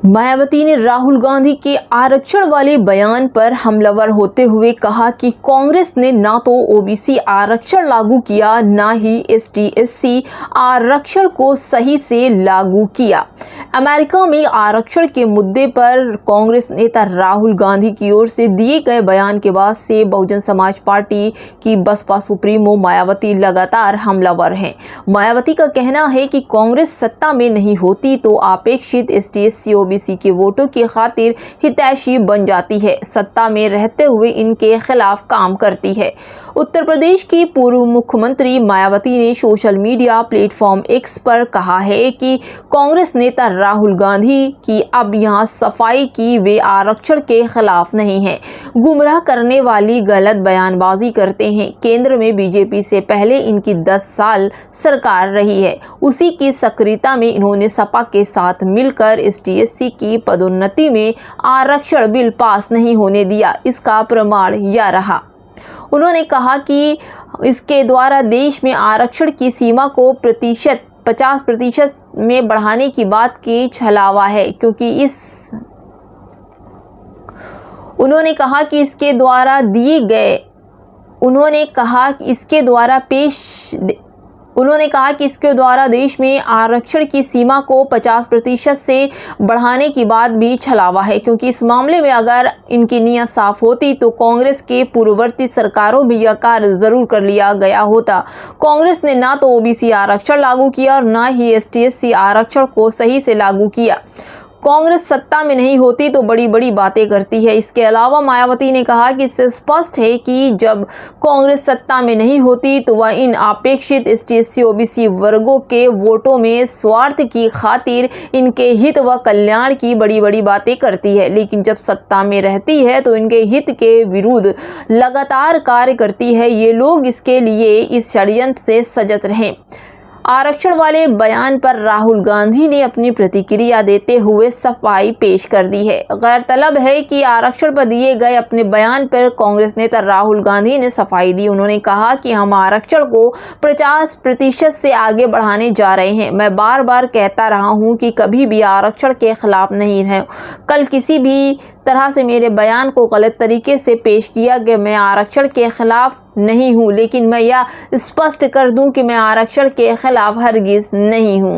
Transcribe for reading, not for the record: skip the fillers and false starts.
मायावती ने राहुल गांधी के आरक्षण वाले बयान पर हमलावर होते हुए कहा कि कांग्रेस ने ना तो ओबीसी आरक्षण लागू किया, ना ही एसटी/एससी आरक्षण को सही से लागू किया। अमेरिका में आरक्षण के मुद्दे पर कांग्रेस नेता राहुल गांधी की ओर से दिए गए बयान के बाद से बहुजन समाज पार्टी की बसपा सुप्रीमो मायावती लगातार हमलावर हैं। मायावती का कहना है कि कांग्रेस सत्ता में नहीं होती तो अपेक्षित एसटी/एससी ओबीसी के वोटों की खातिर हितैषी बन जाती है, सत्ता में रहते हुए इनके खिलाफ काम करती है। उत्तर प्रदेश की पूर्व मुख्यमंत्री मायावती ने सोशल मीडिया प्लेटफॉर्म एक्स पर कहा है कि कांग्रेस नेता राहुल गांधी की अब यहां सफाई की वे आरक्षण के खिलाफ नहीं है, गुमराह करने वाली गलत बयानबाजी करते हैं। केंद्र में बीजेपी से पहले इनकी 10 साल सरकार रही है, उसी की सक्रियता में इन्होंने सपा के साथ मिलकर एसटी/एससी की पदोन्नति में आरक्षण बिल पास नहीं होने दिया, इसका प्रमाण यह रहा। उन्होंने कहा कि इसके द्वारा देश में आरक्षण की सीमा को 50% में बढ़ाने की बात की छलावा है, क्योंकि उन्होंने कहा कि इसके द्वारा देश में आरक्षण की सीमा को 50% से बढ़ाने की बात भी छलावा है, क्योंकि इस मामले में अगर इनकी नीयत साफ होती तो कांग्रेस के पूर्ववर्ती सरकारों में यह कार्य जरूर कर लिया गया होता। कांग्रेस ने ना तो ओबीसी आरक्षण लागू किया और ना ही एसटी/एससी आरक्षण को सही से लागू किया। कांग्रेस सत्ता में नहीं होती तो बड़ी बड़ी बातें करती है। इसके अलावा मायावती ने कहा कि इससे स्पष्ट है कि जब कांग्रेस सत्ता में नहीं होती तो वह इन अपेक्षित एसटी/एससी ओबीसी वर्गों के वोटों में स्वार्थ की खातिर इनके हित व कल्याण की बड़ी बड़ी बातें करती है, लेकिन जब सत्ता में रहती है तो इनके हित के विरुद्ध लगातार कार्य करती है। ये लोग इसके लिए इस षड्यंत्र से सजग रहें। आरक्षण वाले बयान पर राहुल गांधी ने अपनी प्रतिक्रिया देते हुए सफाई पेश कर दी है। गौरतलब है कि आरक्षण पर दिए गए अपने बयान पर कांग्रेस नेता राहुल गांधी ने सफाई दी। उन्होंने कहा कि हम आरक्षण को 50% से आगे बढ़ाने जा रहे हैं। मैं बार बार कहता रहा हूं कि कभी भी आरक्षण के खिलाफ नहीं है। कल किसी भी तरह से मेरे बयान को गलत तरीके से पेश किया गया। मैं आरक्षण के खिलाफ नहीं हूं, लेकिन मैं यह स्पष्ट कर दूं कि मैं आरक्षण के खिलाफ हरगिज नहीं हूं।